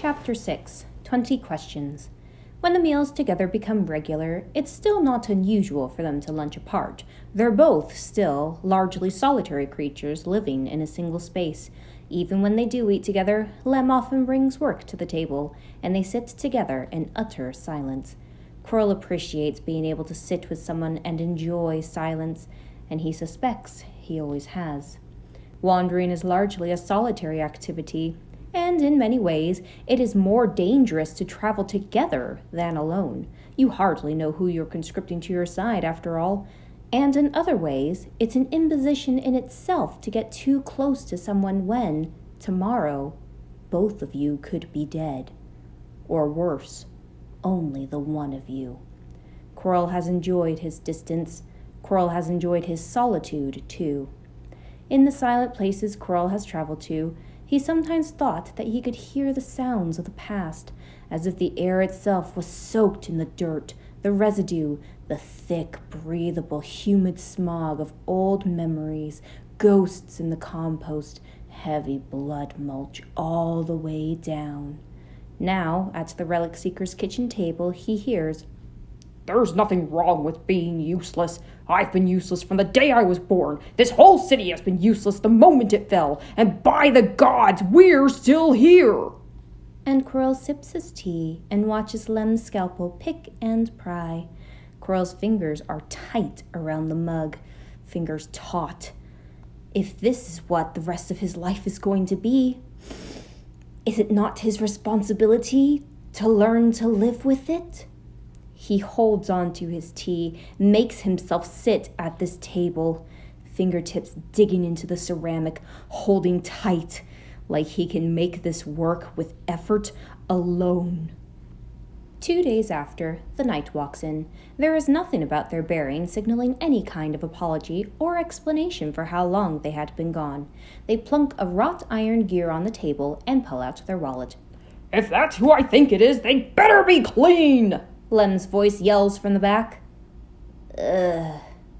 Chapter 6, 20 Questions. When the meals together become regular, it's still not unusual for them to lunch apart. They're both still largely solitary creatures living in a single space. Even when they do eat together, Lem often brings work to the table, and they sit together in utter silence. Quirrel appreciates being able to sit with someone and enjoy silence, and he suspects he always has. Wandering is largely a solitary activity, and in many ways, it is more dangerous to travel together than alone. You hardly know who you're conscripting to your side, after all. And in other ways, it's an imposition in itself to get too close to someone when, tomorrow, both of you could be dead. Or worse, only the one of you. Quirrel has enjoyed his distance. Quirrel has enjoyed his solitude, too. In the silent places Quirrel has traveled to, he sometimes thought that he could hear the sounds of the past, as if the air itself was soaked in the dirt, the residue, the thick, breathable, humid smog of old memories, ghosts in the compost, heavy blood mulch all the way down. Now, at the Relic Seeker's kitchen table, he hears, "There's nothing wrong with being useless. I've been useless from the day I was born. This whole city has been useless the moment it fell. And by the gods, we're still here!" And Quirrel sips his tea and watches Lem's scalpel pick and pry. Quirrel's fingers are tight around the mug, fingers taut. If this is what the rest of his life is going to be, is it not his responsibility to learn to live with it? He holds on to his tea, makes himself sit at this table, fingertips digging into the ceramic, holding tight, like he can make this work with effort alone. 2 days after, the knight walks in. There is nothing about their bearing signaling any kind of apology or explanation for how long they had been gone. They plunk a wrought iron gear on the table and pull out their wallet. "If that's who I think it is, they'd better be clean!" Lem's voice yells from the back.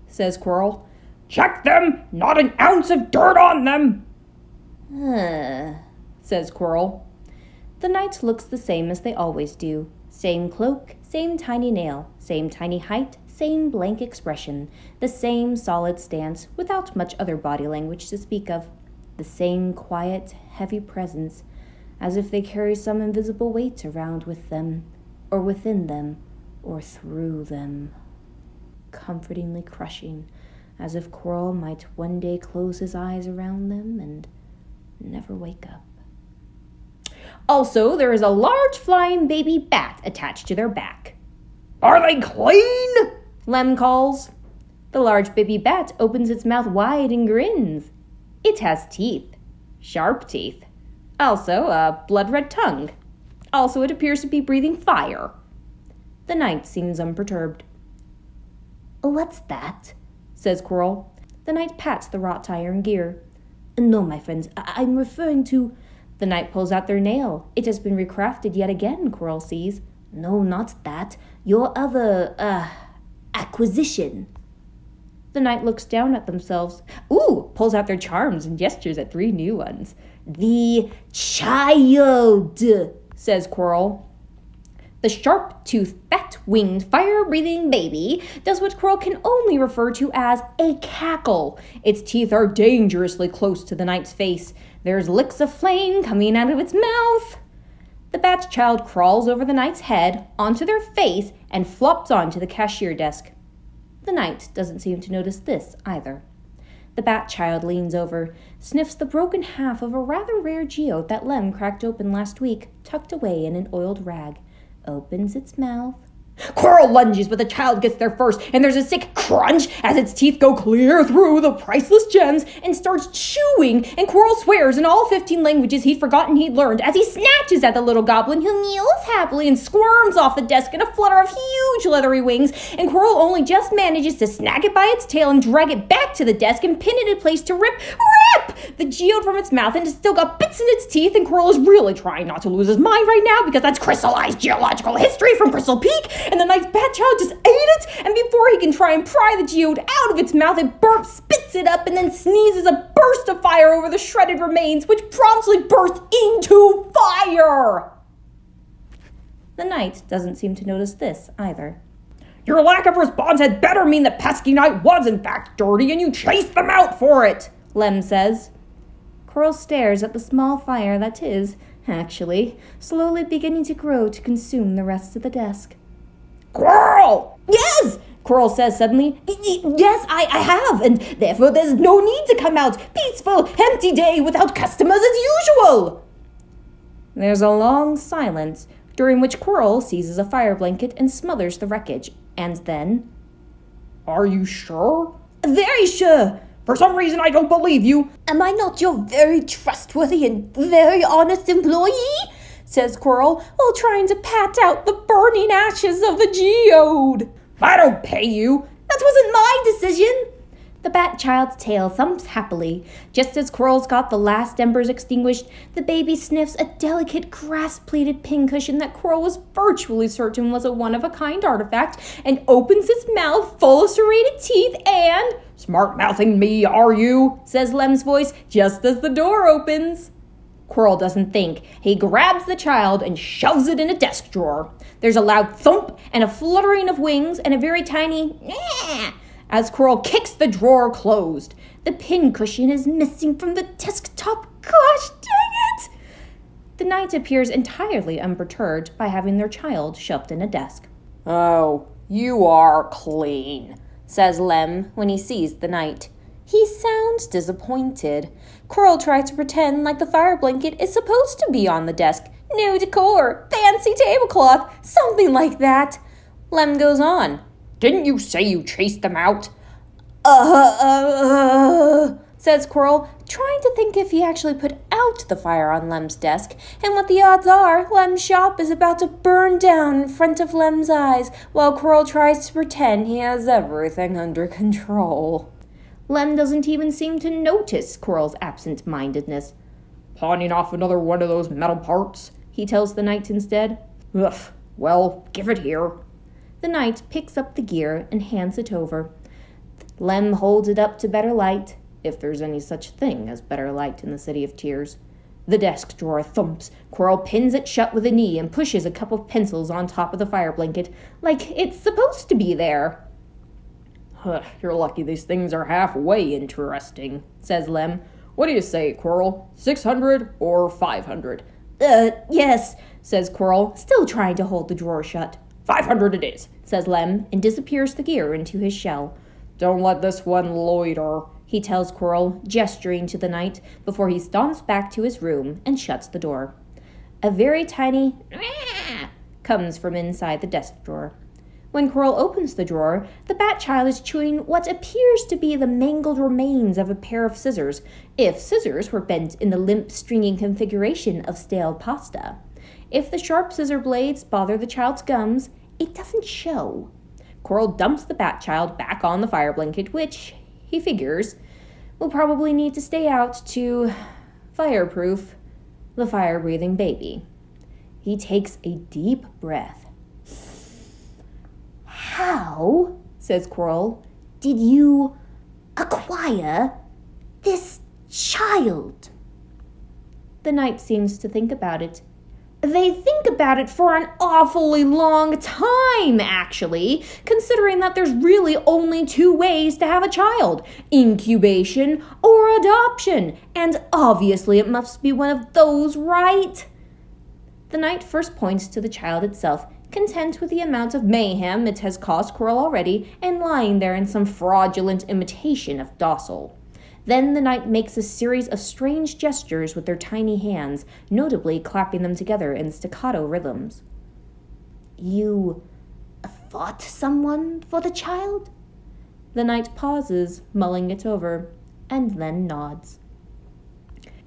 Says Quirrel. "Check them! Not an ounce of dirt on them!" Says Quirrel. The knight looks the same as they always do. Same cloak, same tiny nail, same tiny height, same blank expression, the same solid stance without much other body language to speak of. The same quiet, heavy presence, as if they carry some invisible weight around with them, or within them, or through them. Comfortingly crushing, as if Quirrel might one day close his eyes around them and never wake up. Also, there is a large flying baby bat attached to their back. "Are they clean?" Lem calls. The large baby bat opens its mouth wide and grins. It has teeth. Sharp teeth. Also a blood-red tongue. Also, it appears to be breathing fire. The knight seems unperturbed. "What's that?" says Quirrel. The knight pats the wrought iron gear. "No, my friends, I'm referring to..." The knight pulls out their nail. It has been recrafted yet again, Quirrel sees. "No, not that. Your other, acquisition." The knight looks down at themselves. Pulls out their charms and gestures at 3 new ones. "The child," says Quirrel. The sharp-toothed, bat-winged, fire-breathing baby does what Quirrel can only refer to as a cackle. Its teeth are dangerously close to the knight's face. There's licks of flame coming out of its mouth. The bat child crawls over the knight's head, onto their face, and flops onto the cashier desk. The knight doesn't seem to notice this either. The bat child leans over, sniffs the broken half of a rather rare geode that Lem cracked open last week, tucked away in an oiled rag. Opens its mouth. Quirrel lunges, but the child gets there first, and there's a sick crunch as its teeth go clear through the priceless gems and starts chewing, and Quirrel swears in all 15 languages he'd forgotten he'd learned as he snatches at the little goblin who mews happily and squirms off the desk in a flutter of huge leathery wings, and Quirrel only just manages to snag it by its tail and drag it back to the desk and pin it in place to rip the geode from its mouth, and it's still got bits in its teeth, and Quirrel is really trying not to lose his mind right now because that's crystallized geological history from Crystal Peak, and the knight's bat child just ate it, and before he can try and pry the geode out of its mouth, it burps, spits it up, and then sneezes a burst of fire over the shredded remains, which promptly burst into fire. The knight doesn't seem to notice this either. Your lack of response had better mean the pesky knight was in fact dirty and you chased them out for it, Lem says. Quirrel stares at the small fire that is, actually, slowly beginning to grow to consume the rest of the desk. Quirrel! Yes! Quirrel says suddenly. Yes, I have, and therefore there's no need to come out. Peaceful, empty day without customers as usual. There's a long silence, during which Quirrel seizes a fire blanket and smothers the wreckage, and then... Are you sure? Very sure. For some reason I don't believe you. Am I not your very trustworthy and very honest employee? Says Quirrel, while trying to pat out the burning ashes of the geode. I don't pay you. That wasn't my decision. The bat child's tail thumps happily. Just as Quirrel's got the last embers extinguished, the baby sniffs a delicate grass-plaited pincushion that Quirrel was virtually certain was a one-of-a-kind artifact, and opens its mouth full of serrated teeth and... Smart-mouthing me, are you? Says Lem's voice just as the door opens. Quirrel doesn't think. He grabs the child and shoves it in a desk drawer. There's a loud thump and a fluttering of wings and a very tiny "Nyeh" as Quirrel kicks the drawer closed. The pincushion is missing from the desktop. Gosh dang it! The knight appears entirely unperturbed by having their child shoved in a desk. Oh, you are clean, says Lem when he sees the knight. He sounds disappointed. Quirrel tries to pretend like the fire blanket is supposed to be on the desk. New decor, fancy tablecloth, something like that. Lem goes on. Didn't you say you chased them out? Says Quirrel, trying to think if he actually put out the fire on Lem's desk, and what the odds are Lem's shop is about to burn down in front of Lem's eyes, while Quirrel tries to pretend he has everything under control. Lem doesn't even seem to notice Quirrel's absent-mindedness. Pawning off another one of those metal parts? He tells the knight instead. Ugh, well, give it here. The knight picks up the gear and hands it over. Lem holds it up to better light, if there's any such thing as better light in the City of Tears. The desk drawer thumps. Quirrel pins it shut with a knee and pushes a couple of pencils on top of the fire blanket, like it's supposed to be there. You're lucky these things are halfway interesting, says Lem. What do you say, Quirrel? 600 or 500? Yes, says Quirrel, still trying to hold the drawer shut. 500 it is, says Lem, and disappears the gear into his shell. Don't let this one loiter, he tells Quirrel, gesturing to the knight, before he stomps back to his room and shuts the door. A very tiny "Meow" comes from inside the desk drawer. When Quirrel opens the drawer, the bat child is chewing what appears to be the mangled remains of a pair of scissors, if scissors were bent in the limp, stringy configuration of stale pasta. If the sharp scissor blades bother the child's gums, it doesn't show. Quirrel dumps the bat child back on the fire blanket, which, he figures, will probably need to stay out to fireproof the fire-breathing baby. He takes a deep breath. How, says Quirrel, did you acquire this child? The knight seems to think about it. They think about it for an awfully long time, actually, considering that there's really only two ways to have a child, incubation or adoption, and obviously it must be one of those, right? The knight first points to the child itself, content with the amount of mayhem it has caused Quirrel already, and lying there in some fraudulent imitation of docile. Then the knight makes a series of strange gestures with their tiny hands, notably clapping them together in staccato rhythms. You fought someone for the child? The knight pauses, mulling it over, and then nods.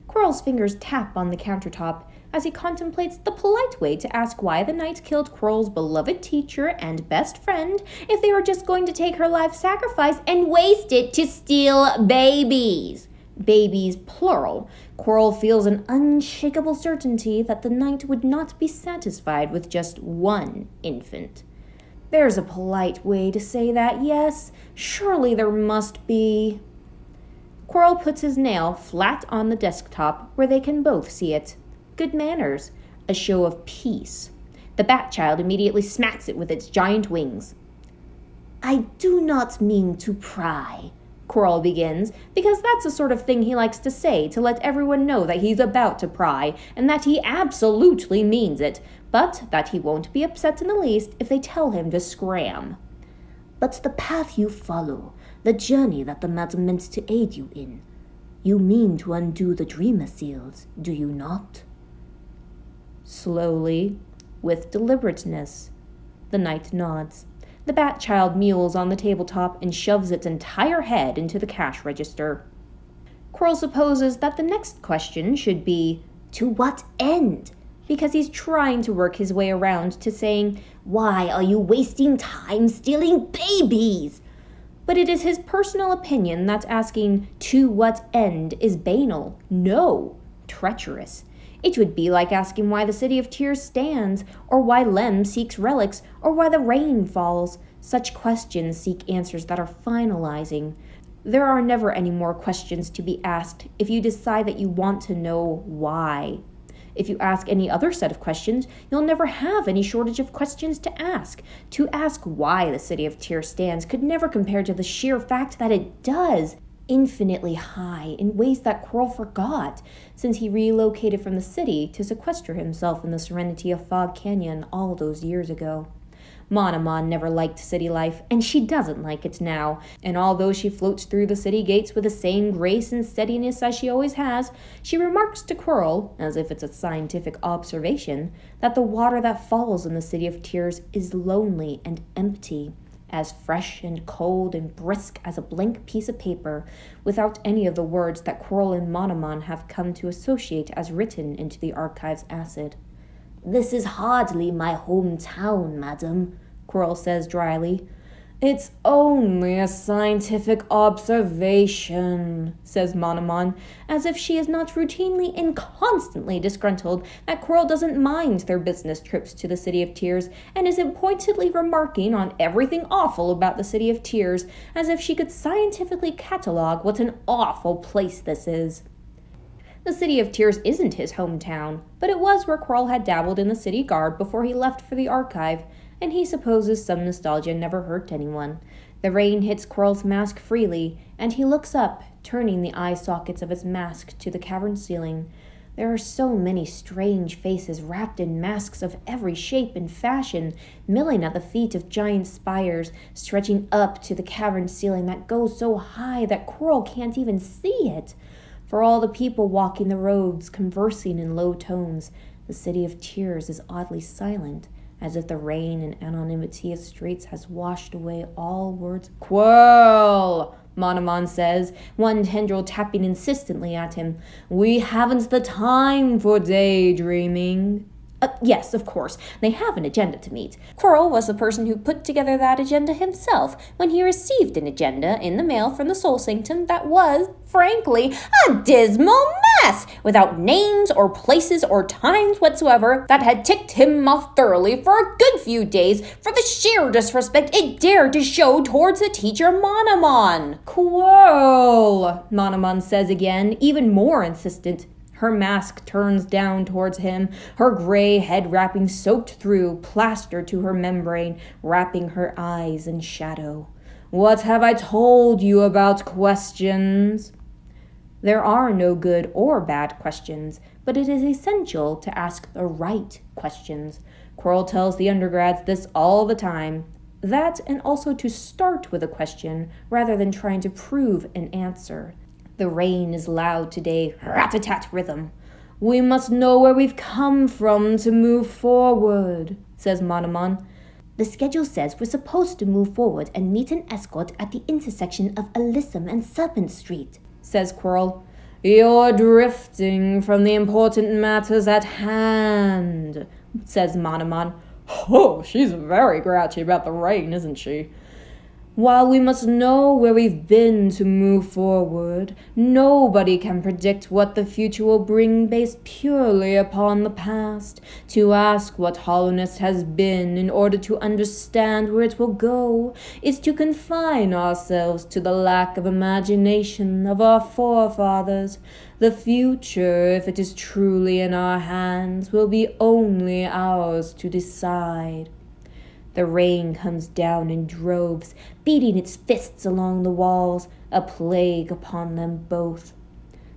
Quirrel's fingers tap on the countertop as he contemplates the polite way to ask why the knight killed Quirrel's beloved teacher and best friend if they were just going to take her life sacrifice and waste it to steal babies. Babies, plural. Quirrel feels an unshakable certainty that the knight would not be satisfied with just one infant. There's a polite way to say that, yes. Surely there must be. Quirrel puts his nail flat on the desktop where they can both see it. Good manners, a show of peace. The bat-child immediately smacks it with its giant wings. I do not mean to pry, Quirrel begins, because that's the sort of thing he likes to say to let everyone know that he's about to pry, and that he absolutely means it, but that he won't be upset in the least if they tell him to scram. But the path you follow, the journey that the madam meant to aid you in, you mean to undo the dreamer seals, do you not? Slowly, with deliberateness, the knight nods. The bat-child mews on the tabletop and shoves its entire head into the cash register. Quirrel supposes that the next question should be, to what end? Because he's trying to work his way around to saying, why are you wasting time stealing babies? But it is his personal opinion that asking, to what end, is banal, no, treacherous. It would be like asking why the City of Tears stands, or why Lem seeks relics, or why the rain falls. Such questions seek answers that are finalizing. There are never any more questions to be asked if you decide that you want to know why. If you ask any other set of questions, you'll never have any shortage of questions to ask. To ask why the City of Tears stands could never compare to the sheer fact that it does. Infinitely high in ways that Quirrel forgot, since he relocated from the city to sequester himself in the serenity of Fog Canyon all those years ago. Monomon never liked city life, and she doesn't like it now, and although she floats through the city gates with the same grace and steadiness as she always has, she remarks to Quirrel, as if it's a scientific observation, that the water that falls in the City of Tears is lonely and empty, as fresh and cold and brisk as a blank piece of paper, without any of the words that Quirrel and Monomon have come to associate as written into the archive's acid. This is hardly my hometown, madam, Quirrel says dryly. It's only a scientific observation, says Monomon, as if she is not routinely and constantly disgruntled that Quirrel doesn't mind their business trips to the City of Tears, and isn't pointedly remarking on everything awful about the City of Tears, as if she could scientifically catalogue what an awful place this is. The City of Tears isn't his hometown, but it was where Quirrel had dabbled in the city guard before he left for the archive, and he supposes some nostalgia never hurt anyone. The rain hits Quirrel's mask freely, and he looks up, turning the eye sockets of his mask to the cavern ceiling. There are so many strange faces wrapped in masks of every shape and fashion, milling at the feet of giant spires, stretching up to the cavern ceiling that goes so high that Quirrel can't even see it. For all the people walking the roads, conversing in low tones, the City of Tears is oddly silent, as if the rain and anonymity of streets has washed away all words. Quirrel, Monomon says, one tendril tapping insistently at him. We haven't the time for daydreaming. Yes, of course, they have an agenda to meet. Quirrel was the person who put together that agenda himself when he received an agenda in the mail from the Soul Sanctum that was, frankly, a dismal mess, without names or places or times whatsoever, that had ticked him off thoroughly for a good few days for the sheer disrespect it dared to show towards the teacher Monomon. Quirrel, Monomon says again, even more insistent. Her mask turns down towards him, her gray head wrapping soaked through, plastered to her membrane, wrapping her eyes in shadow. What have I told you about questions? There are no good or bad questions, but it is essential to ask the right questions. Quirrel tells the undergrads this all the time. That, and also to start with a question, rather than trying to prove an answer. The rain is loud today, rat-a-tat rhythm. We must know where we've come from to move forward, says Monomon. The schedule says we're supposed to move forward and meet an escort at the intersection of Alyssum and Serpent Street, says Quirrel. You're drifting from the important matters at hand, says Monomon. Oh, she's very grouchy about the rain, isn't she? While we must know where we've been to move forward, nobody can predict what the future will bring based purely upon the past. To ask what hollowness has been in order to understand where it will go is to confine ourselves to the lack of imagination of our forefathers. The future, if it is truly in our hands, will be only ours us to decide. The rain comes down in droves, beating its fists along the walls, a plague upon them both.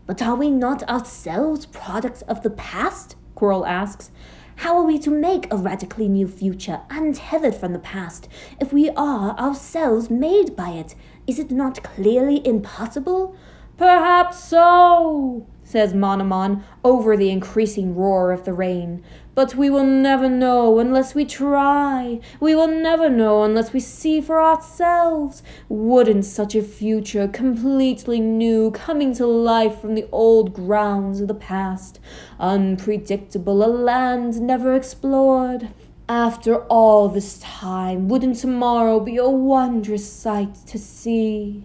But are we not ourselves products of the past? Quirrel asks. How are we to make a radically new future, untethered from the past, if we are ourselves made by it? Is it not clearly impossible? Perhaps so, says Monomon over the increasing roar of the rain. But we will never know unless we try. We will never know unless we see for ourselves. Wouldn't such a future, completely new, coming to life from the old grounds of the past, unpredictable, a land never explored? After all this time, wouldn't tomorrow be a wondrous sight to see?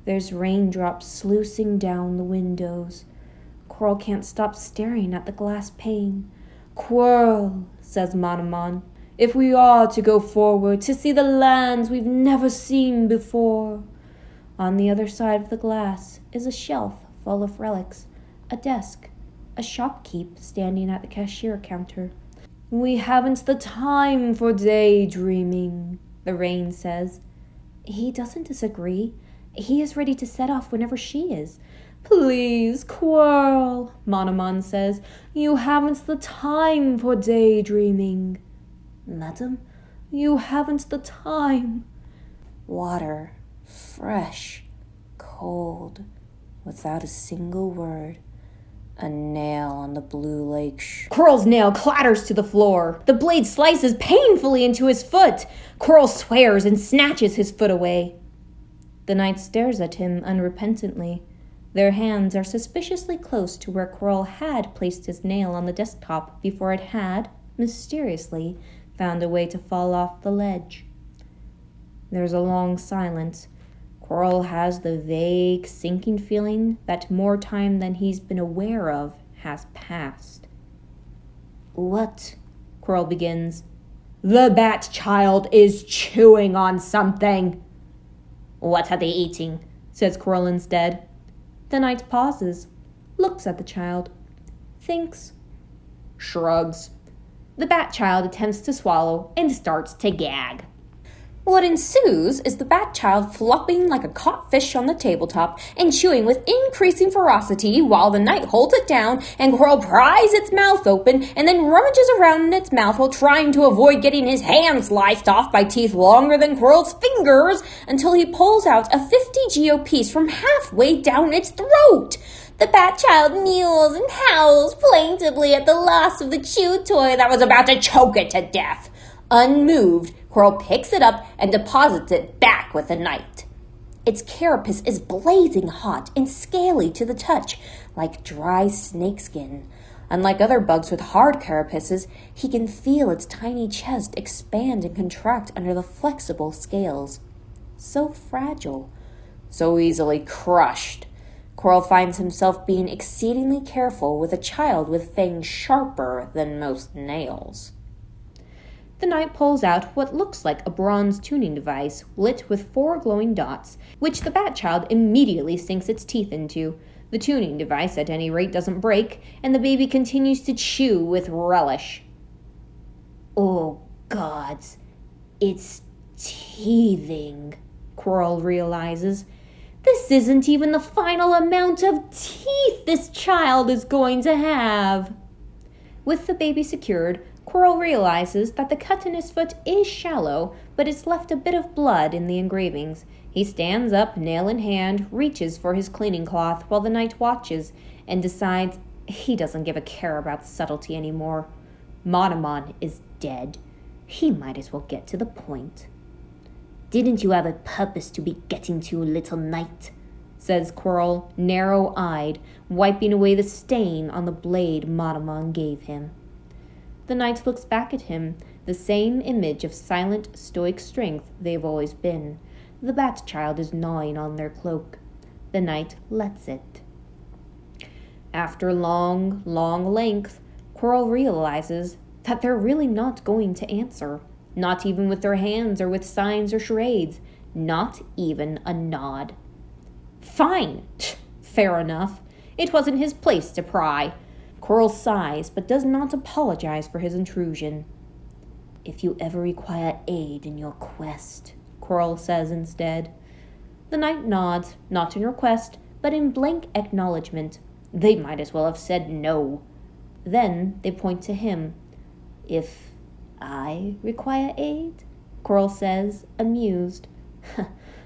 There's raindrops sluicing down the windows. Quirrel can't stop staring at the glass pane. Quirrel, says Monomon, if we are to go forward, to see the lands we've never seen before. On the other side of the glass is a shelf full of relics, a desk, a shopkeep standing at the cashier counter. We haven't the time for daydreaming, the rain says. He doesn't disagree. He is ready to set off whenever she is. Please, Quirrel, Monomon says, you haven't the time for daydreaming. Madam, you haven't the time. Water, fresh, cold, without a single word. A nail on the blue lake shore. Quirrel's nail clatters to the floor. The blade slices painfully into his foot. Quirrel swears and snatches his foot away. The knight stares at him unrepentantly. Their hands are suspiciously close to where Quirrel had placed his nail on the desktop before it had, mysteriously, found a way to fall off the ledge. There's a long silence. Quirrel has the vague, sinking feeling that more time than he's been aware of has passed. What? Quirrel begins. The bat child is chewing on something. What are they eating? Says Quirrel instead. The knight pauses, looks at the child, thinks, shrugs. The bat child attempts to swallow and starts to gag. What ensues is the bat child flopping like a caught fish on the tabletop and chewing with increasing ferocity while the knight holds it down and Quirrel pries its mouth open and then rummages around in its mouth while trying to avoid getting his hand sliced off by teeth longer than Quirrel's fingers until he pulls out a 50 geo piece from halfway down its throat. The bat child mews and howls plaintively at the loss of the chew toy that was about to choke it to death. Unmoved, Quirrel picks it up and deposits it back with the knight. Its carapace is blazing hot and scaly to the touch, like dry snakeskin. Unlike other bugs with hard carapaces, he can feel its tiny chest expand and contract under the flexible scales. So fragile, so easily crushed. Quirrel finds himself being exceedingly careful with a child with fangs sharper than most nails. The knight pulls out what looks like a bronze tuning device lit with 4 glowing dots, which the bat child immediately sinks its teeth into. The tuning device, at any rate, doesn't break, and the baby continues to chew with relish. Oh, gods, it's teething, Quirrel realizes. This isn't even the final amount of teeth this child is going to have. With the baby secured, Quirrel realizes that the cut in his foot is shallow, but it's left a bit of blood in the engravings. He stands up, nail in hand, reaches for his cleaning cloth while the knight watches, and decides he doesn't give a care about subtlety anymore. Monomon is dead. He might as well get to the point. Didn't you have a purpose to be getting to, little knight? Says Quirrel, narrow-eyed, wiping away the stain on the blade Monomon gave him. The knight looks back at him, the same image of silent, stoic strength they've always been. The bat child is gnawing on their cloak. The knight lets it. After long length, Quirrel realizes that they're really not going to answer. Not even with their hands or with signs or charades. Not even a nod. Fine. Fair enough. It wasn't his place to pry. Quirrel sighs, but does not apologize for his intrusion. "If you ever require aid in your quest," Quirrel says instead. The knight nods, not in request, but in blank acknowledgement. They might as well have said no. Then they point to him. "If I require aid?" Quirrel says, amused.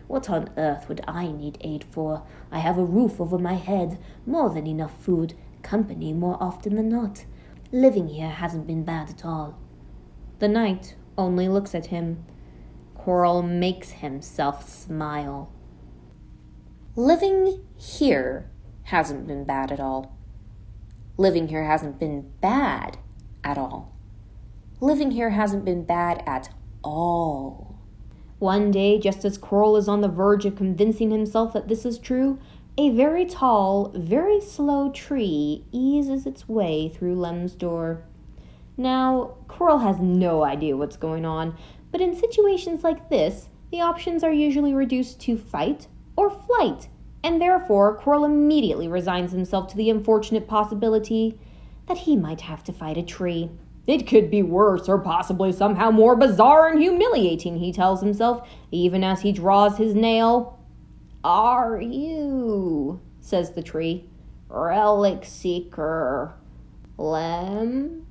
"What on earth would I need aid for? I have a roof over my head, more than enough food, company more often than not. Living here hasn't been bad at all." The knight only looks at him. Quirrel makes himself smile. Living here hasn't been bad at all. Living here hasn't been bad at all. Living here hasn't been bad at all. One day, just as Quirrel is on the verge of convincing himself that this is true, a very tall, very slow tree eases its way through Lem's door. Now, Quirrel has no idea what's going on, but in situations like this, the options are usually reduced to fight or flight, and therefore Quirrel immediately resigns himself to the unfortunate possibility that he might have to fight a tree. It could be worse, or possibly somehow more bizarre and humiliating, he tells himself, even as he draws his nail. "Are you," says the tree, "relic seeker, Lem?"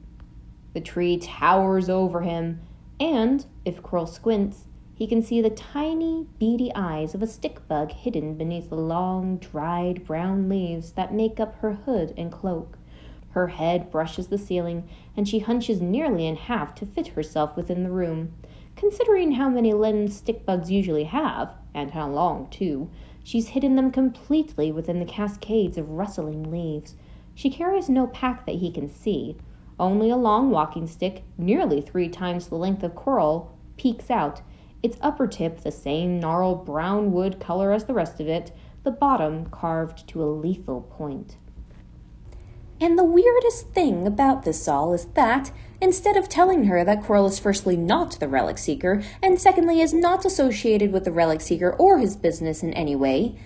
The tree towers over him, and, if Quirrel squints, he can see the tiny, beady eyes of a stick bug hidden beneath the long, dried brown leaves that make up her hood and cloak. Her head brushes the ceiling, and she hunches nearly in half to fit herself within the room. Considering how many limbs stick bugs usually have, and how long, too, she's hidden them completely within the cascades of rustling leaves. She carries no pack that he can see. Only a long walking stick, nearly 3 times the length of Quirrel, peeks out, its upper tip the same gnarled brown wood color as the rest of it, the bottom carved to a lethal point. And the weirdest thing about this all is that, instead of telling her that Quirrel is firstly not the Relic Seeker, and secondly is not associated with the Relic Seeker or his business in any way,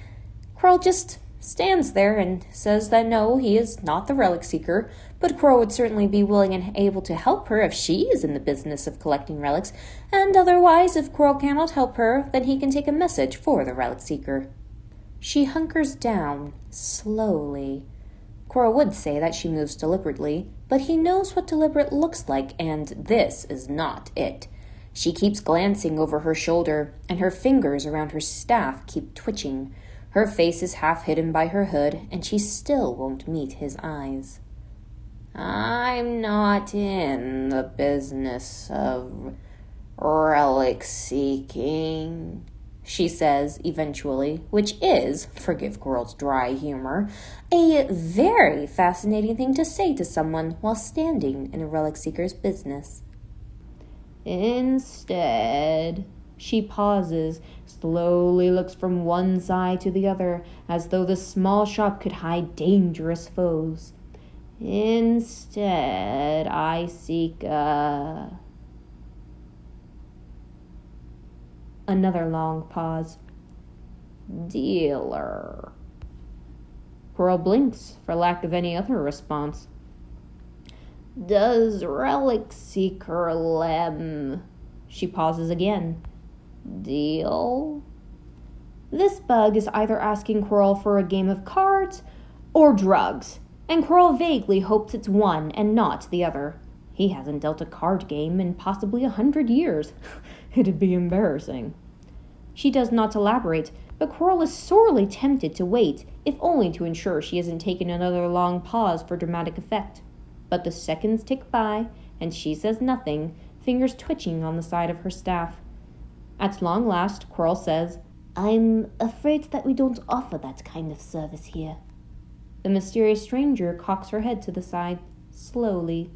Quirrel just stands there and says that no, he is not the Relic Seeker, but Quirrel would certainly be willing and able to help her if she is in the business of collecting relics, and otherwise, if Quirrel cannot help her, then he can take a message for the Relic Seeker. She hunkers down, slowly. Quirrel would say that she moves deliberately, but he knows what deliberate looks like, and this is not it. She keeps glancing over her shoulder, and her fingers around her staff keep twitching. Her face is half hidden by her hood, and she still won't meet his eyes. "I'm not in the business of relic seeking," she says eventually, which is, forgive Quirrel's dry humor, a very fascinating thing to say to someone while standing in a relic seeker's business. Instead, she pauses, slowly looks from one side to the other, as though the small shop could hide dangerous foes. "Instead, I seek Another long pause. "Dealer." Quirrel blinks for lack of any other response. "Does Relic Seeker Lem..." She pauses again. "Deal?" This bug is either asking Quirrel for a game of cards or drugs, and Quirrel vaguely hopes it's one and not the other. He hasn't dealt a card game in possibly 100 years. It'd be embarrassing. She does not elaborate, but Quirrel is sorely tempted to wait, if only to ensure she hasn't taken another long pause for dramatic effect. But the seconds tick by, and she says nothing, fingers twitching on the side of her staff. At long last, Quirrel says, "I'm afraid that we don't offer that kind of service here." The mysterious stranger cocks her head to the side, slowly.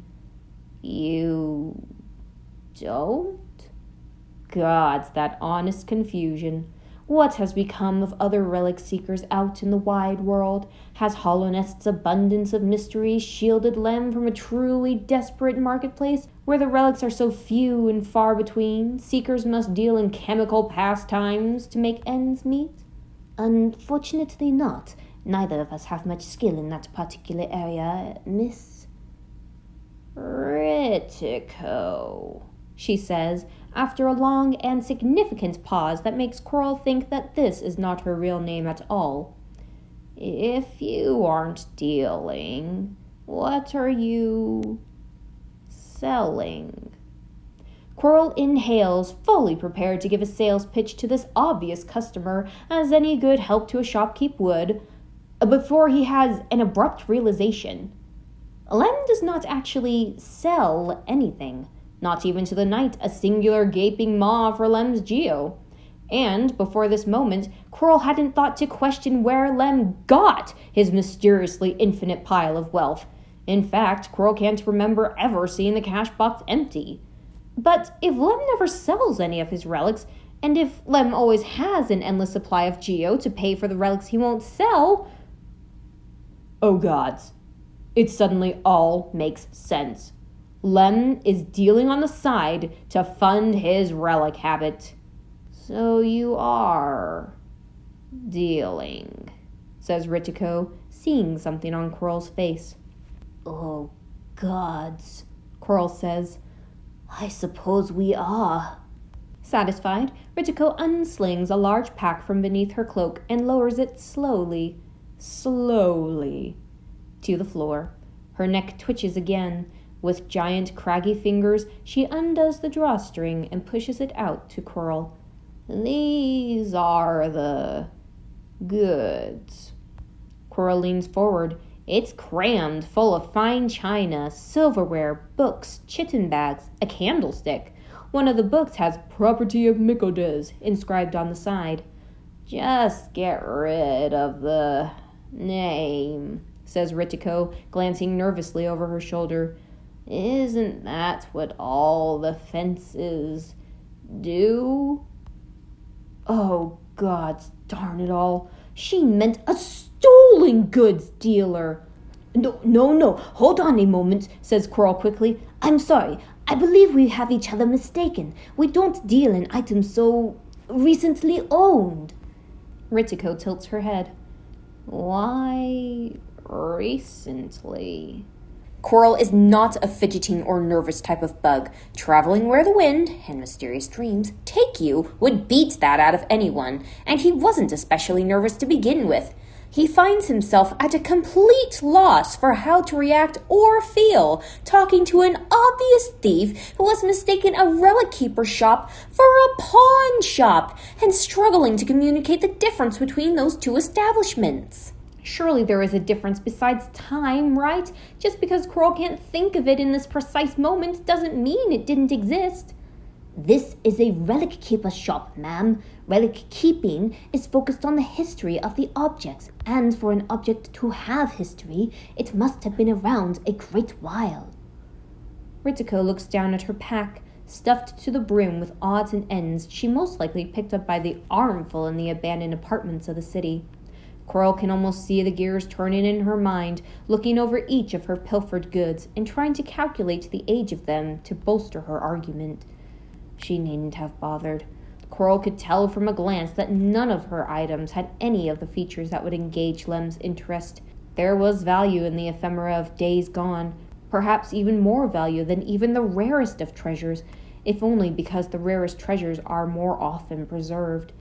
"You don't?" Gods, that honest confusion. What has become of other relic seekers out in the wide world? Has Hollownest's abundance of mysteries shielded Lem from a truly desperate marketplace, where the relics are so few and far between, seekers must deal in chemical pastimes to make ends meet? Unfortunately not, Neither of us have much skill in that particular area, Miss Ritico, she says, after a long and significant pause that makes Quirrel think that this is not her real name at all. If you aren't dealing, what are you selling? Quirrel inhales, fully prepared to give a sales pitch to this obvious customer, as any good help to a shopkeep would, before he has an abrupt realization. Lem does not actually sell anything, not even to the knight, a singular gaping maw for Lem's geo. And, before this moment, Quirrel hadn't thought to question where Lem got his mysteriously infinite pile of wealth. In fact, Quirrel can't remember ever seeing the cash box empty. But if Lem never sells any of his relics, and if Lem always has an endless supply of geo to pay for the relics he won't sell... Oh gods. It suddenly all makes sense. Lem is dealing on the side to fund his relic habit. So you are dealing, says Ritico, seeing something on Quirrel's face. Oh, gods, Quirrel says. I suppose we are. Satisfied, Ritico unslings a large pack from beneath her cloak and lowers it slowly, to the floor. Her neck twitches again. With giant, craggy fingers, she undoes the drawstring and pushes it out to Quirrel. These are the goods. Quirrel leans forward. It's crammed full of fine china, silverware, books, chitin bags, a candlestick. One of the books has "Property of Mikodes" inscribed on the side. Just get rid of the name, says Ritico, glancing nervously over her shoulder. Isn't that what all the fences do? Oh, God, darn it all. She meant a stolen goods dealer. No, hold on a moment, says Quirrel quickly. I'm sorry, I believe we have each other mistaken. We don't deal in items so recently owned. Ritico tilts her head. Why recently? Quirrel is not a fidgeting or nervous type of bug. Traveling where the wind and mysterious dreams take you would beat that out of anyone, and he wasn't especially nervous to begin with. He finds himself at a complete loss for how to react or feel, talking to an obvious thief who has mistaken a relic keeper shop for a pawn shop, and struggling to communicate the difference between those two establishments. Surely there is a difference besides time, right? Just because Quirrel can't think of it in this precise moment doesn't mean it didn't exist. This is a relic keeper shop, ma'am. Relic keeping is focused on the history of the objects, and for an object to have history, it must have been around a great while. Ritico looks down at her pack, stuffed to the brim with odds and ends she most likely picked up by the armful in the abandoned apartments of the city. Quirrel can almost see the gears turning in her mind, looking over each of her pilfered goods and trying to calculate the age of them to bolster her argument. She needn't have bothered. Quirrel could tell from a glance that none of her items had any of the features that would engage Lem's interest. There was value in the ephemera of days gone, perhaps even more value than even the rarest of treasures, if only because the rarest treasures are more often preserved.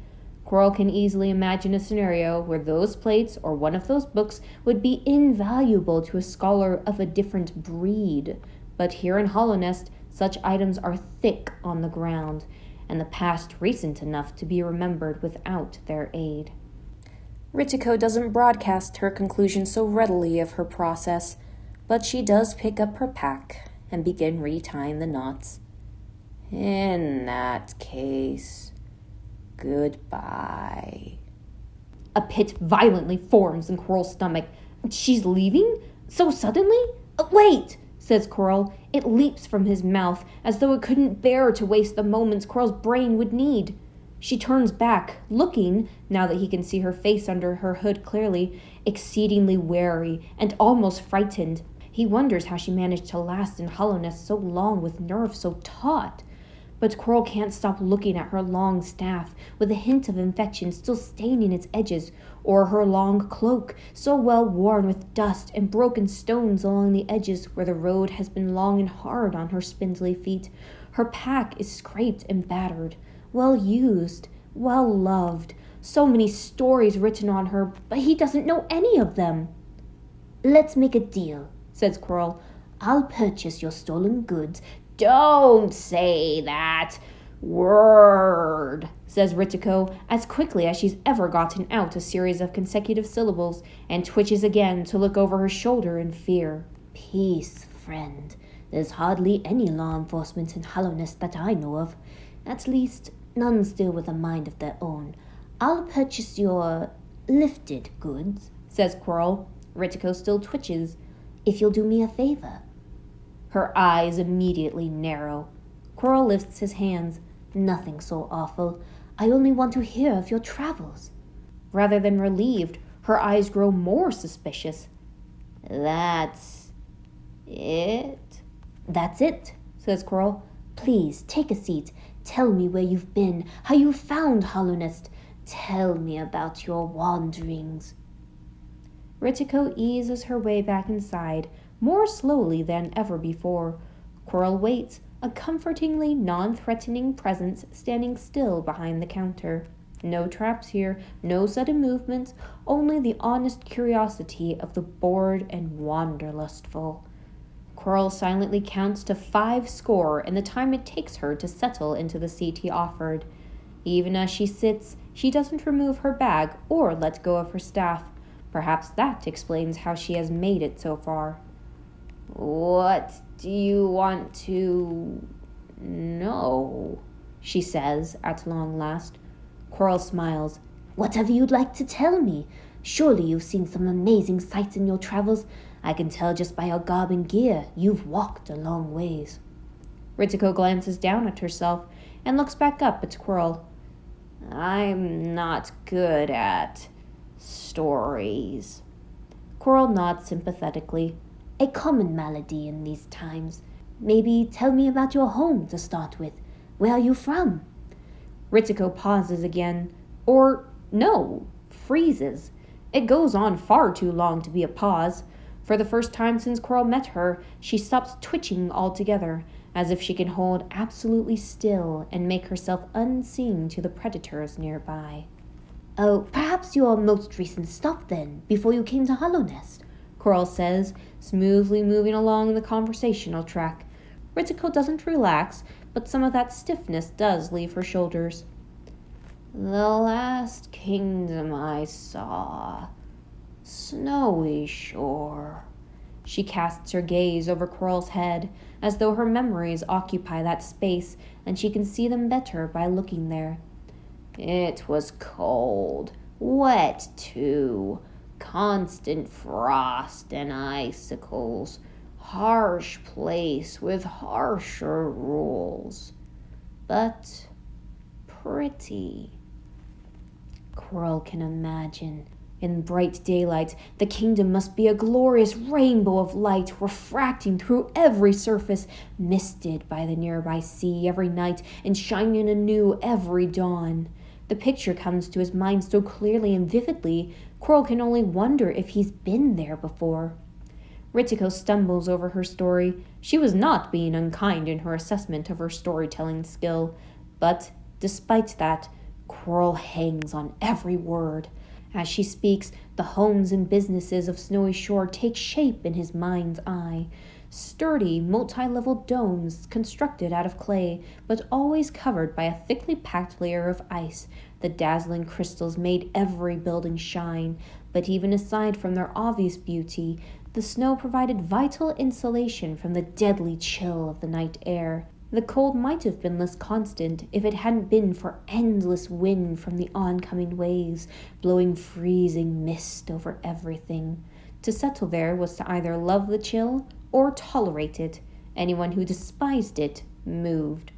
Quirrel can easily imagine a scenario where those plates or one of those books would be invaluable to a scholar of a different breed. But here in Hallownest, such items are thick on the ground, and the past recent enough to be remembered without their aid. Ritico doesn't broadcast her conclusion so readily of her process, but she does pick up her pack and begin retying the knots. In that case, goodbye. A pit violently forms in Quirrel's stomach. She's leaving? So suddenly? Wait, says Quirrel. It leaps from his mouth, as though it couldn't bear to waste the moments Quirrel's brain would need. She turns back, looking, now that he can see her face under her hood clearly, exceedingly wary and almost frightened. He wonders how she managed to last in Hallownest so long with nerves so taut. But Quirrel can't stop looking at her long staff, with a hint of infection still staining its edges, or her long cloak, so well worn with dust and broken stones along the edges where the road has been long and hard on her spindly feet. Her pack is scraped and battered, well used, well loved. So many stories written on her, but he doesn't know any of them. Let's make a deal, says Quirrel. I'll purchase your stolen goods. Don't say that word, says Ritiko, as quickly as she's ever gotten out a series of consecutive syllables, and twitches again to look over her shoulder in fear. Peace, friend. There's hardly any law enforcement in Hollownest that I know of. At least, none still with a mind of their own. I'll purchase your lifted goods, says Quirrel. Ritiko still twitches. If you'll do me a favor. Her eyes immediately narrow. Quirrel lifts his hands. Nothing so awful. I only want to hear of your travels. Rather than relieved, her eyes grow more suspicious. That's it? That's it, says Quirrel. Please, take a seat. Tell me where you've been, how you found Hollownest. Tell me about your wanderings. Ritiko eases her way back inside, more slowly than ever before. Quirrel waits, a comfortingly non-threatening presence standing still behind the counter. No traps here, no sudden movements, only the honest curiosity of the bored and wanderlustful. Quirrel silently counts to 5 score in the time it takes her to settle into the seat he offered. Even as she sits, she doesn't remove her bag or let go of her staff. Perhaps that explains how she has made it so far. What do you want to know? She says at long last. Quirrel smiles. Whatever you'd like to tell me. Surely you've seen some amazing sights in your travels. I can tell just by your garb and gear. You've walked a long ways. Ritiko glances down at herself and looks back up at Quirrel. I'm not good at stories. Quirrel nods sympathetically. A common malady in these times. Maybe tell me about your home to start with. Where are you from? Ritiko pauses again. Or, no, freezes. It goes on far too long to be a pause. For the first time since Quirrel met her, she stops twitching altogether, as if she can hold absolutely still and make herself unseen to the predators nearby. Oh, perhaps your most recent stop then, before you came to Hollownest, Quirrel says, smoothly moving along the conversational track. Ritiko doesn't relax, but some of that stiffness does leave her shoulders. The last kingdom I saw, Snowy Shore. She casts her gaze over Quirrel's head, as though her memories occupy that space, and she can see them better by looking there. It was cold, wet too, constant frost and icicles, harsh place with harsher rules, but pretty. Quirrel can imagine. In bright daylight, the kingdom must be a glorious rainbow of light, refracting through every surface, misted by the nearby sea every night, and shining anew every dawn. The picture comes to his mind so clearly and vividly, Quirrel can only wonder if he's been there before. Ritiko stumbles over her story. She was not being unkind in her assessment of her storytelling skill, but, despite that, Quirrel hangs on every word. As she speaks, the homes and businesses of Snowy Shore take shape in his mind's eye. Sturdy, multi-level domes constructed out of clay, but always covered by a thickly packed layer of ice. The dazzling crystals made every building shine, but even aside from their obvious beauty, the snow provided vital insulation from the deadly chill of the night air. The cold might have been less constant if it hadn't been for endless wind from the oncoming waves, blowing freezing mist over everything. To settle there was to either love the chill or tolerate it. Anyone who despised it moved.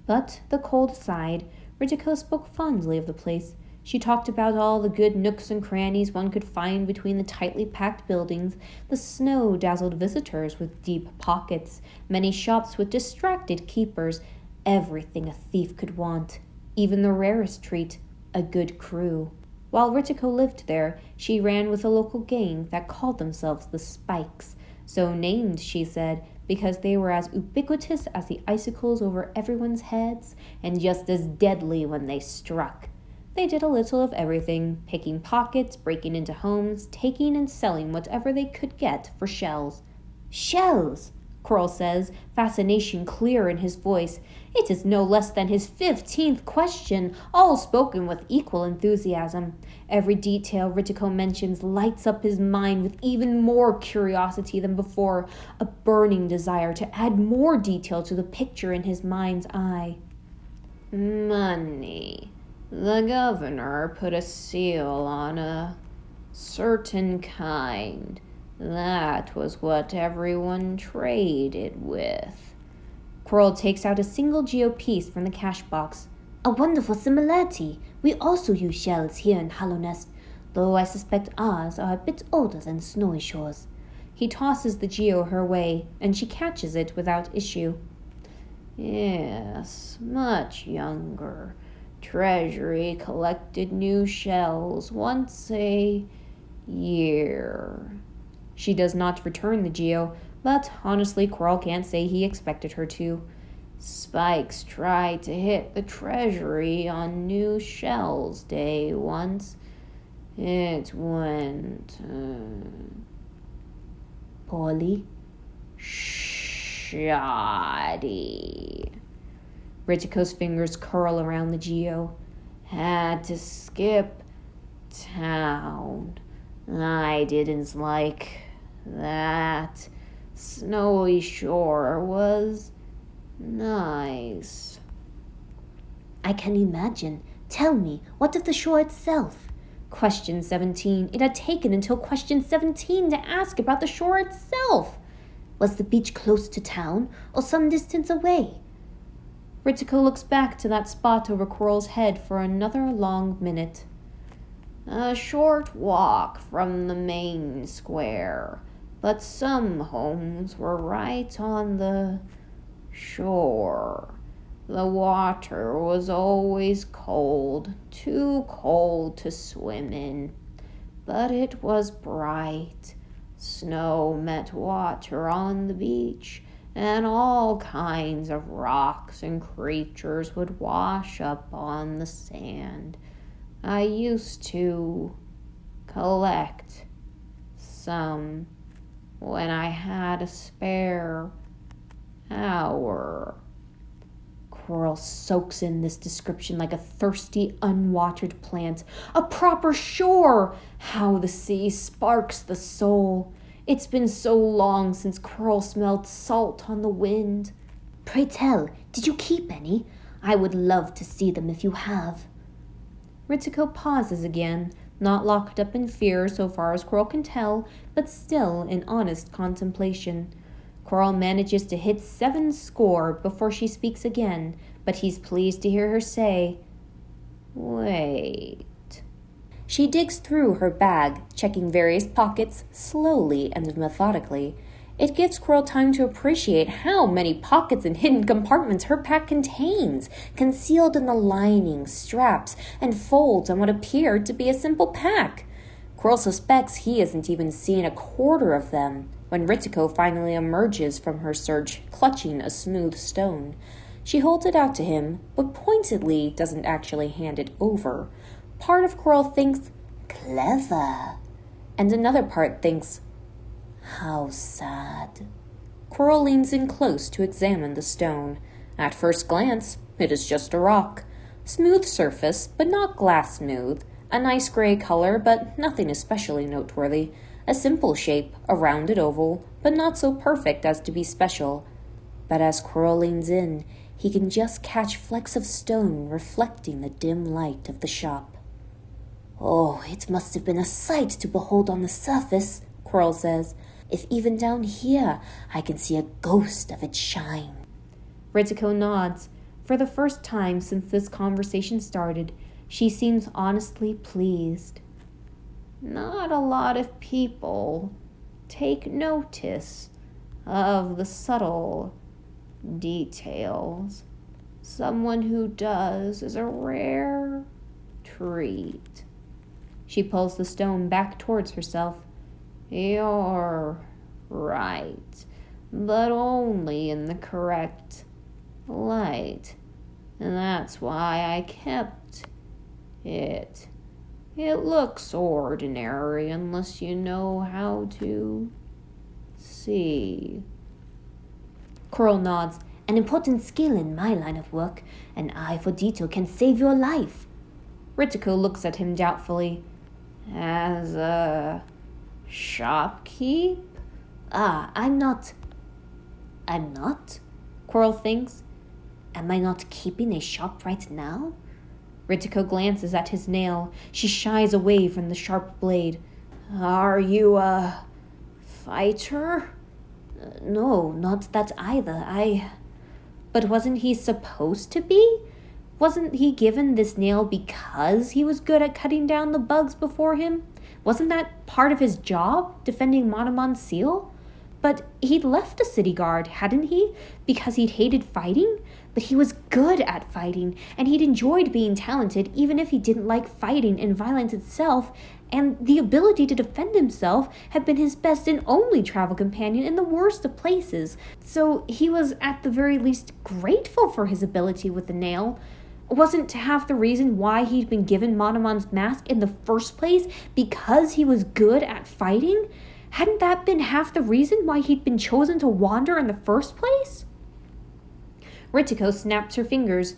But the cold aside, Ritiko spoke fondly of the place. She talked about all the good nooks and crannies one could find between the tightly packed buildings, the snow-dazzled visitors with deep pockets, many shops with distracted keepers, Everything a thief could want, even the rarest treat, a good crew. While Ritiko lived there, she ran with a local gang that called themselves the Spikes, so named, she said, because they were as ubiquitous as the icicles over everyone's heads and just as deadly when they struck. They did a little of everything, picking pockets, breaking into homes, taking and selling whatever they could get for shells. Shells! Quirrel says, fascination clear in his voice. It is no less than his 15th question, all spoken with equal enthusiasm. Every detail Ritiko mentions lights up his mind with even more curiosity than before, a burning desire to add more detail to the picture in his mind's eye. Money. The governor put a seal on a certain kind. That was what everyone traded with. Quirrel takes out a single geo piece from the cash box. A wonderful similarity. We also use shells here in Hollow Nest, though I suspect ours are a bit older than Snowy Shores. He tosses the geo her way, and she catches it without issue. Yes, much younger. Treasury collected new shells once a year. She does not return the geo, but honestly, Quirrel can't say he expected her to. Spikes tried to hit the treasury on new shells day once. It went poorly. Shoddy. Ritiko's fingers curl around the geo. Had to skip town. I didn't like that. Snowy Shore was nice. I can imagine. Tell me, what of the shore itself? Question 17. It had taken until question 17 to ask about the shore itself. Was the beach close to town or some distance away? Ritiko looks back to that spot over Quirrel's head for another long minute. A short walk from the main square, but some homes were right on the shore. The water was always cold, too cold to swim in, but it was bright. Snow met water on the beach, and all kinds of rocks and creatures would wash up on the sand. I used to collect some when I had a spare hour. Quirrel soaks in this description like a thirsty, unwatered plant. A proper shore! How the sea sparks the soul! It's been so long since Quirrel smelled salt on the wind. Pray tell, did you keep any? I would love to see them if you have. Ritiko pauses again, not locked up in fear so far as Quirrel can tell, but still in honest contemplation. Quirrel manages to hit 7 score before she speaks again, but he's pleased to hear her say, Wait. She digs through her bag, checking various pockets slowly and methodically. It gives Quirrel time to appreciate how many pockets and hidden compartments her pack contains, concealed in the linings, straps, and folds on what appeared to be a simple pack. Quirrel suspects he hasn't even seen a quarter of them when Ritiko finally emerges from her search, clutching a smooth stone. She holds it out to him, but pointedly doesn't actually hand it over. Part of Quirrel thinks, clever, and another part thinks, how sad. Quirrel leans in close to examine the stone. At first glance, it is just a rock. Smooth surface, but not glass smooth. A nice gray color, but nothing especially noteworthy. A simple shape, a rounded oval, but not so perfect as to be special. But as Quirrel leans in, he can just catch flecks of stone reflecting the dim light of the shop. Oh, it must have been a sight to behold on the surface, Quirrel says. If even down here I can see a ghost of its shine. Ritiko nods. For the first time since this conversation started, she seems honestly pleased. Not a lot of people take notice of the subtle details. Someone who does is a rare treat. She pulls the stone back towards herself. You're right, but only in the correct light. And that's why I kept it. It looks ordinary unless you know how to see. Quirrel nods. An important skill in my line of work. An eye for detail can save your life. Ritiko looks at him doubtfully. As a shopkeep? I'm not. Quirrel thinks. Am I not keeping a shop right now? Ritiko glances at his nail. She shies away from the sharp blade. Are you a fighter? No, not that either. But wasn't he supposed to be? Wasn't he given this nail because he was good at cutting down the bugs before him? Wasn't that part of his job, defending Monomon's seal? But he'd left the city guard, hadn't he? Because he'd hated fighting? But he was good at fighting, and he'd enjoyed being talented even if he didn't like fighting and violence itself, and the ability to defend himself had been his best and only travel companion in the worst of places. So he was at the very least grateful for his ability with the nail. Wasn't half the reason why he'd been given Monomon's mask in the first place because he was good at fighting? Hadn't that been half the reason why he'd been chosen to wander in the first place? Ritiko snaps her fingers,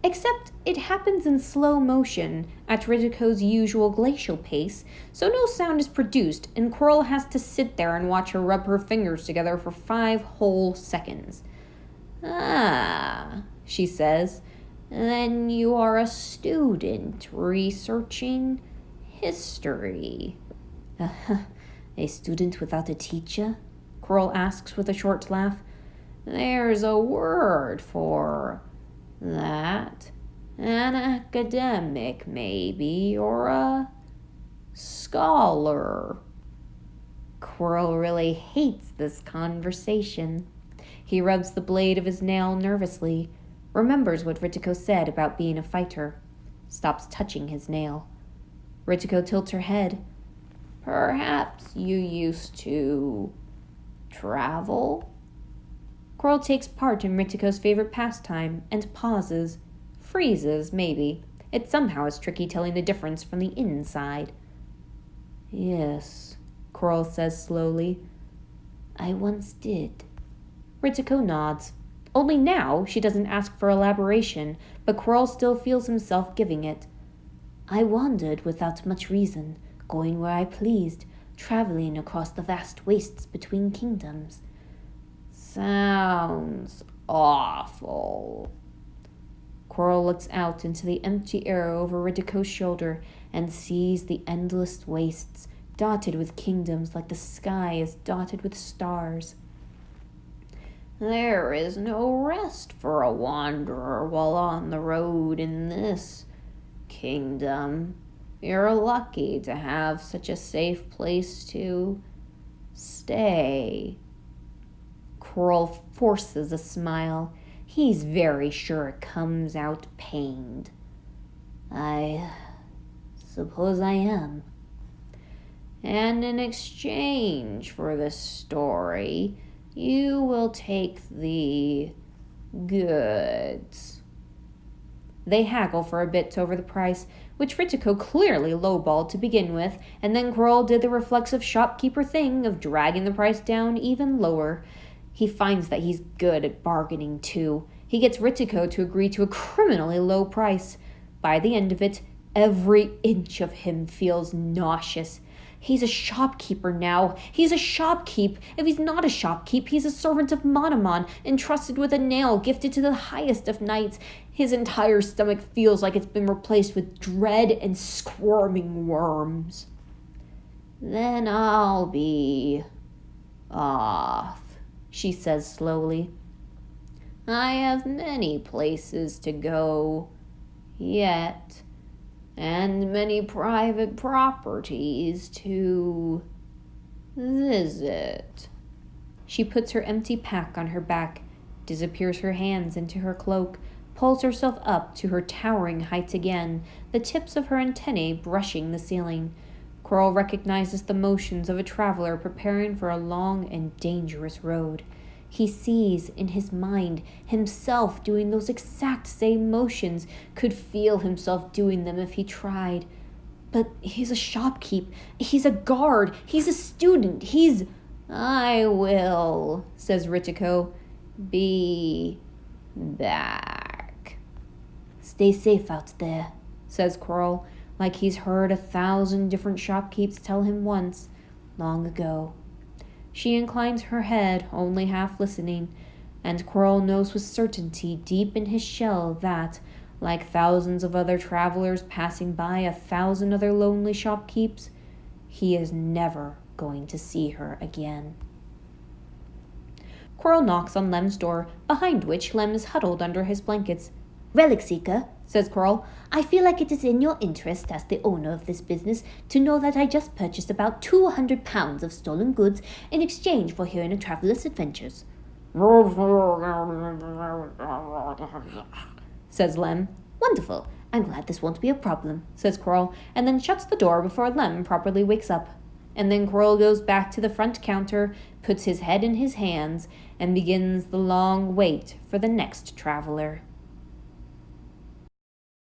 except it happens in slow motion at Ritiko's usual glacial pace, so no sound is produced, and Quirrel has to sit there and watch her rub her fingers together for 5 whole seconds. Ah, she says, then you are a student researching history. A student without a teacher? Quirrel asks with a short laugh. There's a word for that. An academic, maybe, or a scholar. Quirrel really hates this conversation. He rubs the blade of his nail nervously, remembers what Ritiko said about being a fighter, stops touching his nail. Ritiko tilts her head. Perhaps you used to travel? Quirrel takes part in Ritiko's favorite pastime and pauses. Freezes, maybe. It somehow is tricky telling the difference from the inside. Yes, Quirrel says slowly. I once did. Ritiko nods. Only now she doesn't ask for elaboration, but Quirrel still feels himself giving it. I wandered without much reason, going where I pleased, traveling across the vast wastes between kingdoms. Sounds awful. Quirrel looks out into the empty air over Ritiko's shoulder and sees the endless wastes, dotted with kingdoms like the sky is dotted with stars. There is no rest for a wanderer while on the road in this kingdom. You're lucky to have such a safe place to stay. Quirrel forces a smile. He's very sure it comes out pained. I suppose I am. And in exchange for this story, you will take the goods. They haggle for a bit over the price, which Ritiko clearly lowballed to begin with, and then Quirrel did the reflexive shopkeeper thing of dragging the price down even lower. He finds that he's good at bargaining, too. He gets Ritiko to agree to a criminally low price. By the end of it, every inch of him feels nauseous. He's a shopkeeper now. He's a shopkeep. If he's not a shopkeep, he's a servant of Monomon, entrusted with a nail gifted to the highest of knights. His entire stomach feels like it's been replaced with dread and squirming worms. Then I'll be off, she says slowly. I have many places to go yet, and many private properties to visit. She puts her empty pack on her back, disappears her hands into her cloak, pulls herself up to her towering height again, the tips of her antennae brushing the ceiling. Quirrel recognizes the motions of a traveler preparing for a long and dangerous road. He sees in his mind himself doing those exact same motions, could feel himself doing them if he tried. But he's a shopkeep, he's a guard, he's a student, he's... I will, says Ritiko, be back. Stay safe out there, says Quirrel, like he's heard 1,000 different shopkeepers tell him once, long ago. She inclines her head, only half listening, and Quirrel knows with certainty deep in his shell that, like thousands of other travelers passing by 1,000 other lonely shopkeepers, he is never going to see her again. Quirrel knocks on Lem's door, behind which Lem is huddled under his blankets. Relic Seeker, says Quirrel, I feel like it is in your interest as the owner of this business to know that I just purchased about 200 pounds of stolen goods in exchange for hearing a traveler's adventures. Says Lem. Wonderful. I'm glad this won't be a problem, says Quirrel, and then shuts the door before Lem properly wakes up. And then Quirrel goes back to the front counter, puts his head in his hands, and begins the long wait for the next traveler.